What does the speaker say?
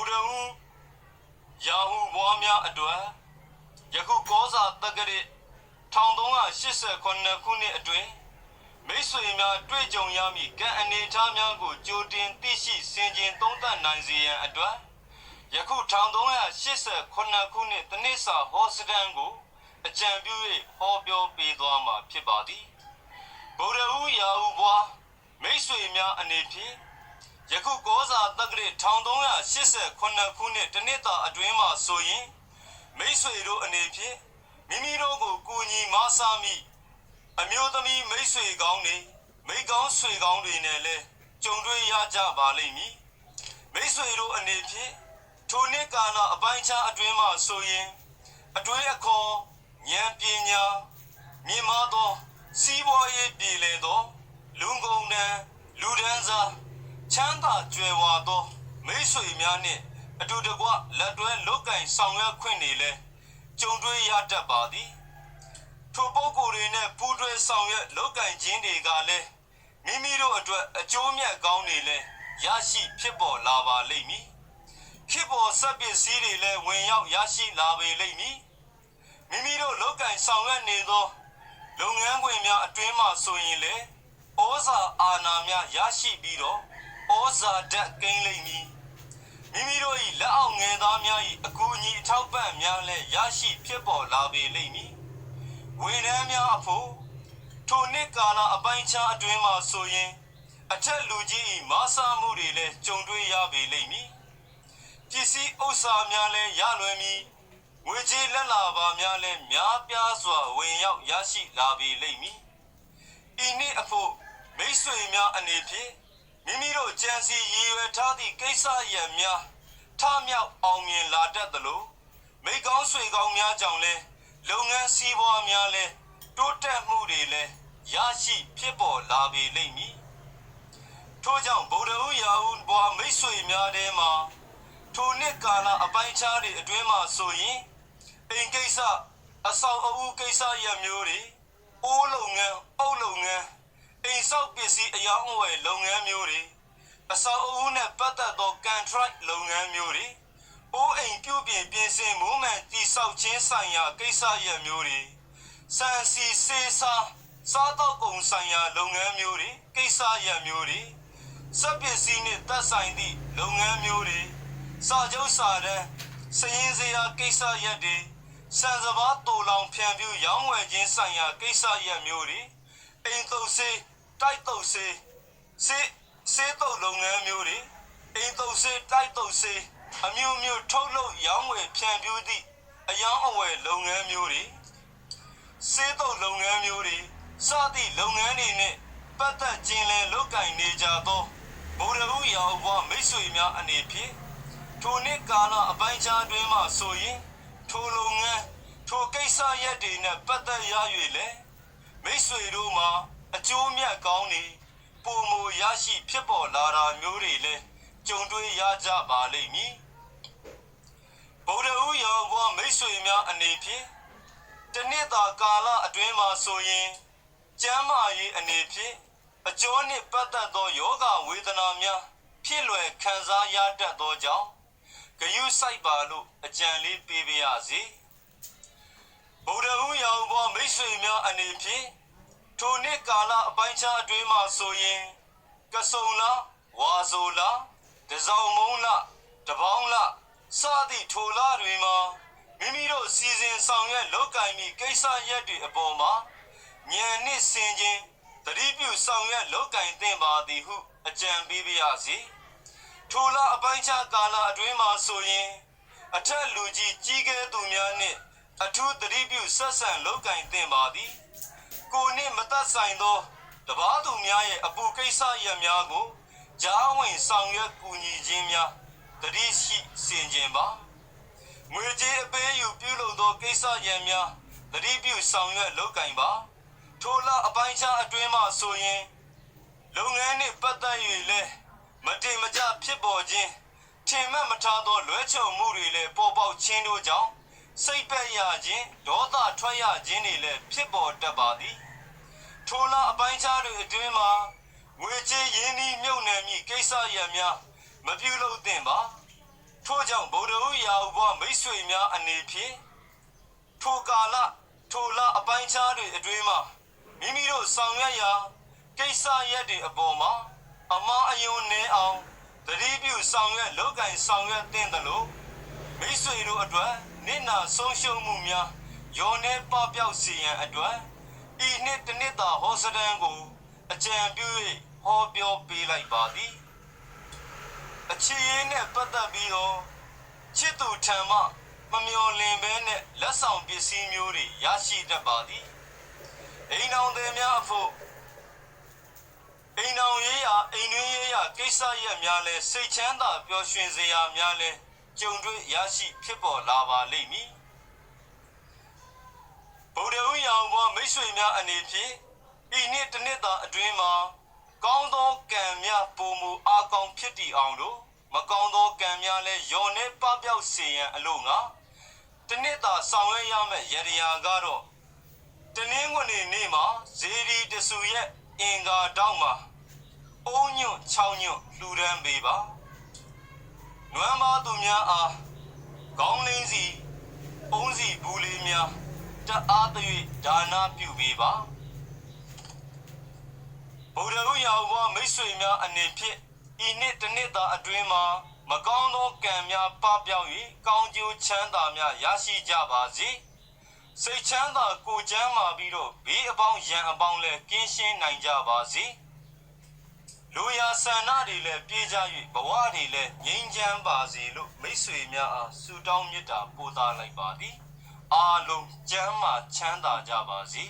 ဗုဒ္ဓဟူရာဟုဘွားများအတွက်ယခုကောဇာတက္ကရာ1389ခုနှစ်အတွင်းမိတ်ဆွေများတွေ့ကြုံရမည့်ကံအနေအထားများကိုကြိုတင်သိရှိဆင်ခြင်သုံးသပ်နိုင်စေရန်အတွက်ယခု1389ခုနှစ်တနစ်စာဟောစတန်ကိုအကြံပြု၍ဟောပြောပေးသွားမှာဖြစ်ပါသည်ဗုဒ္ဓဟူရာဟုဘွားမိတ်ဆွေများအနေဖြင့်ယခုကောဇာတက္ကရာ1389ခုနှစ်တနစ်တာအတွင်းမှာဆိုရင်မိတ်ဆွေတို့အနေဖြင့်မိမိတို့ကိုကူညီမဆာမိအမျိုးသမီးမိတ်ဆွေကောင်းတွေမိကောင်းဆွေကောင်းတွေနဲ့လည်းကြုံတွေ့ရကြပါလိမ့်မည်မိတ်ဆွေတို့အနေဖြင့်ထိုနှစ်ကာလအပိုင်းခြားအတွင်းမှာဆိုရင်အတွေ့အခေါ်ဉာဏ်ပညာမြင့်မားသောစီးပွားရေးပြည်လည်သောလူကုန်တန်းလူဒန်းစားချမ်းသာကြွယ်ဝသောမိတ်ဆွေများနှင့်အတူတကွလက်တွဲလုပ်ကင်ဆောင်ရွက်ခွင့်တွေလည်းကြုံတွေ့ရတတ်ပါသည်ထိုပုဂ္ဂိုလ်တွေနဲ့ပူးတွဲဆောင်ရွက်လုပ်ကင်ခြင်းတွေကလည်းမိမိတို့အတွက်အကျိုးမြတ်ကောင်းတွေလည်းရရှိဖြစ်ပေါ်လာပါလိမ့်မည်ခေတ်ပေါ်စက်ပစ္စည်းတွေလည်းဝင်ရောက်ရရှိလာပေလိမ့်မည်မိမိတို့လုပ်ကင်ဆောင်ရွက်နေသောလုပ်ငန်းခွင်များအတွင်းမှဆိုရင်လည်းဩဇာအာဏာများရရှိပြီးတော့ဩဇာဓာတ်ကိန်းလိမ့်မည်မိမိတို့၏လက်အောက်ငယ်သားများ၏အကူအညီအထောက်ပံ့များလည်းရရှိဖြစ်ပေါ်လာပေလိမ့်မည်ဝန်ထမ်းများအဖို့ထိုနှစ်ကာလအပိုင်းခြားအတွင်းမှာဆိုရင်အထက်လူကြီး၏မဆာမှုတွေလည်းကြုံတွေ့ရပေလိမ့်မည်ပစ္စည်းဥစ္စာများလည်းရလွယ်မည်ငွေကြေးလက်လာပါများလည်းများပြားစွာဝင်ရောက်ရရှိလာပေလိမ့်မည်ဤနှစ်အဖို့မိတ်ဆွေများအနေဖြင့်မိမိတို့ကြံစီရည်ရွယ်ထားသည့်ကိစ္စရပ်များထမြောက်အောင်မြင်လာတတ်သလိုမိကောင်းဆွေကောင်းများကြောင့်လည်းလုပ်ငန်းစည်းဝါးများလည်းတိုးတက်မှုတွေလည်းရရှိဖြစ်ပေါ်လာပေလိမ့်မည်ထို့ကြောင့်ဗုဒ္ဓဟူရာဟုဘွားမိတ်ဆွေများထဲမှာထိုနှစ်ကာလအပိုင်းခြားတွေအတွင်းမှာဆိုရင်အိမ်ကိစ္စအဆောက်အဦကိစ္စရပ်မျိုးတွေအိုးလုပ်ငန်းအုပ်လုပ်ငန်းအိမ်ဆောက်ပစ္စည်းအယောင်းအဝယ်လုပ်ငန်းမျိုးတွေအဆောက်အဦနဲ့ပတ်သက်သော contract လုပ်ငန်းမျိုးတွေအိုးအိမ်ပြုပြင်ပြင်ဆင်မိုးမှန်တည်ဆောက်ခြင်းဆိုင်ရာကိစ္စရပ်မျိုးတွေစံစီစေစာစားတောက်ကုန်ဆိုင်ရာလုပ်ငန်းမျိုးတွေကိစ္စရပ်မျိုးတွေစက်ပစ္စည်းနဲ့သက်ဆိုင်သည့်လုပ်ငန်းမျိုးတွေစာချုပ်စာတမ်းစရင်စရာကိစ္စရပ်တွေစံစဘာတူလောင်ဖြန့်ဖြူးရောင်းဝယ်ခြင်းဆိုင်ရာကိစ္စရပ်မျိုးတွေအိမ်သုံးစေးတိုက်သုံးစေးစေးတုပ်လုပ်ငန်းမျိုးတွေအိမ်သုံးစေးတိုက်သုံးစေးအမျိုးမျိုးထုတ်လုပ်ရောင်းဝယ်ဖြန့်ဖြူးသည့်အယောင်းအဝယ်လုပ်ငန်းမျိုးတွေစေးတုပ်လုပ်ငန်းမျိုးတွေစသည့်လုပ်ငန်းတွေနဲ့ပတ်သက်ခြင်းလဲလုပ်ကင်နေကြသောဗုဒ္ဓဟူရာဟုဘွားမိတ်ဆွေများအနေဖြင့်ထိုနှစ်ကာလအပိုင်းခြားတွင်မှဆိုရင်ထိုလုပ်ငန်းထိုကိစ္စရပ်တွေနဲ့ပတ်သက်ရ၍လည်းမိတ်ဆွေတို့မှာအကျိုးမြတ်ကောင်းတွေပုံမူရရှိဖြစ်ပေါ်လာတာမျိုးတွေလည်းကြုံတွေ့ရကြပါလိမ့်မည်ဗုဒ္ဓဟူရာဟုဘွားမိတ်ဆွေများအနေဖြင့်တနှစ်သာကာလအတွင်းမှာဆိုရင်ကျမ်းမာရေးအနေဖြင့်အကျိုးနှင့်ပတ်သက်သောယောဂဝေဒနာများဖြစ်လွယ်ခံစားရတတ်သောကြောင့်ဂယုစိုက်ပါလို့အကြံလေးပေးပါရစေဗုဒ္ဓဟူရာဟုဘွားမိတ်ဆွေများအနေဖြင့်ထိုနှစ်ကာလအပိုင်းခြားအတွင်းမှာဆိုရင်ကစုံလားဝါဆိုလားတစောင်းမုံလားတပေါင်းလားစသည့်ထိုလားတွေမှာမိမိတို့စီစဉ်ဆောင်ရွက်လုပ်ကင်မိကိစ္စရပ်တွေအပေါ်မှာဉာဏ်နှင့်ဆင်ခြင်သတိပြုဆောင်ရွက်လုပ်ကင်သင့်ပါသည်ဟုအကြံပေးပါရစေထိုလအပိုင်းခြားကာလအတွင်းမှာဆိုရင်အထက်လူကြီးကြီးကဲသူများနှင့်အထူးသတိပြုဆက်ဆံလုပ်ကင်သင့်ပါသည်ကိုနှင့်မသက်ဆိုင်သောတပါးသူများရဲ့အပူကိစ္စရပ်များကိုကြားဝင်ဆောင်ရွက်ကူညီခြင်းများသတိရှိဆင်ခြင်ပါငွေကြေးအပေးယူပြုလုပ်သောကိစ္စရပ်များသတိပြုဆောင်ရွက်လုပ်ကင်ပါထိုလအပိုင်းခြားအတွင်းမှဆိုရင်လုပ်ငန်းနှင့်ပတ်သက်၍လည်းမတင်မကျဖြစ်ပေါ်ခြင်းထင်မှတ်မထားသောလွဲချော်မှုတွေလည်းပေါ်ပေါက်ခြင်းတို့ကြောင့်စိတ်ပက်ရခြင်းဒေါသထွက်ရခြင်းတွေလည်းဖြစ်ပေါ်တတ်ပါသည်ထိုလအပိုင်းခြားတွေအတွင်းမှာငွေကြေးရင်းနှီးမြုပ်နှံမည့်ကိစ္စရပ်များမပြုလုပ်သင့်ပါ ထို ထို့ကြောင့်ဗုဒ္ဓဟူရာဟုဘွားမိတ်ဆွေများအနေဖြင့်ထိုကာလထိုလအပိုင်းခြားတွေအတွင်းမှာမိမိတို့ဆောင်ရွက်ရာကိစ္စရပ်တွေအပေါ်မှာအမှားအယွင်းနေအောင်သတိပြုဆောင်ရွက်လုပ်ကင်ဆောင်ရွက်သင့်တယ်လို့မိတ်ဆွေတို့အတွက်နိနာဆုံးရှုံးမှုများယောနေပပျောက်စေရန်အတွက်ဤနှစ်တစ်နှစ်သာဟောစတန်ကိုအကြံပြု၍ဟောပြောပေးလိုက်ပါသည်အခြေရေးနဲ့ပတ်သက်ပြီးတော့ချစ်သူထံမှမမျော်လင့်ဘဲနဲ့လက်ဆောင်ပစ္စည်းမျိုးတွေရရှိတတ်ပါသည်အိမ်တော်သည်များအဖို့အိမ်တော်ရေးရာအိမ်တွင်းရေးရာကိစ္စရပ်များလဲစိတ်ချမ်းသာပျော်ရွှင်စရာများလဲကြုံတွေ့ရရှိဖြစ်ပေါ်လာပါလိမ့်မည်ဗုဒ္ဓဟူရာဟုဘွားမိတ်ဆွေများအနေဖြင့်ဤနှစ်တစ်နှစ်သာအတွင်းမှာကောင်းသောကံများပုံမူအားကောင်းဖြစ်တည်အောင်လို့မကောင်းသောကံများလဲယောနေပပျောက်စေရန်အလို့ငါတစ်နှစ်သာဆောင်ရွက်ရမယ့်ရည်ရာကတော့တနင်္ဂနွေနေ့မှာဇေဒီတဆူရဲ့အင်္ဂါတောက်မှာအုံညွန့်6ညွန့်လှူဒန်းပေးပါနွမ်းပါသူများအားခေါင်းလင်းစီအုံးစီဘူးလေးများတအားသွေးဒါနပြုပေးပါဗုဒ္ဓဟူရာဟုဘွားမိတ်ဆွေများအနေဖြင့်ဤနှစ်တစ်နှစ်သာအတွင်းမှာမကောင်းသောကံများပပျောက်၍ကောင်းကျိုးချမ်းသာများရရှိကြပါစေစိတ်ချမ်းသာကိုယ်ချမ်းသာပြီးတော့ဘေးအပေါင်းရန်အပေါင်းလည်းကင်းရှင်းနိုင်ကြပါစေလူရာဆန္ဒတွေလည်းပြေးကြ၍ဘဝတွေလည်းငြိမ်းချမ်းပါစေလို့မိတ်ဆွေများအားဆုတောင်းမေတ္တာပို့သလိုက်ပါသည်အားလုံးကျမ်းမာချမ်းသာကြပါစေ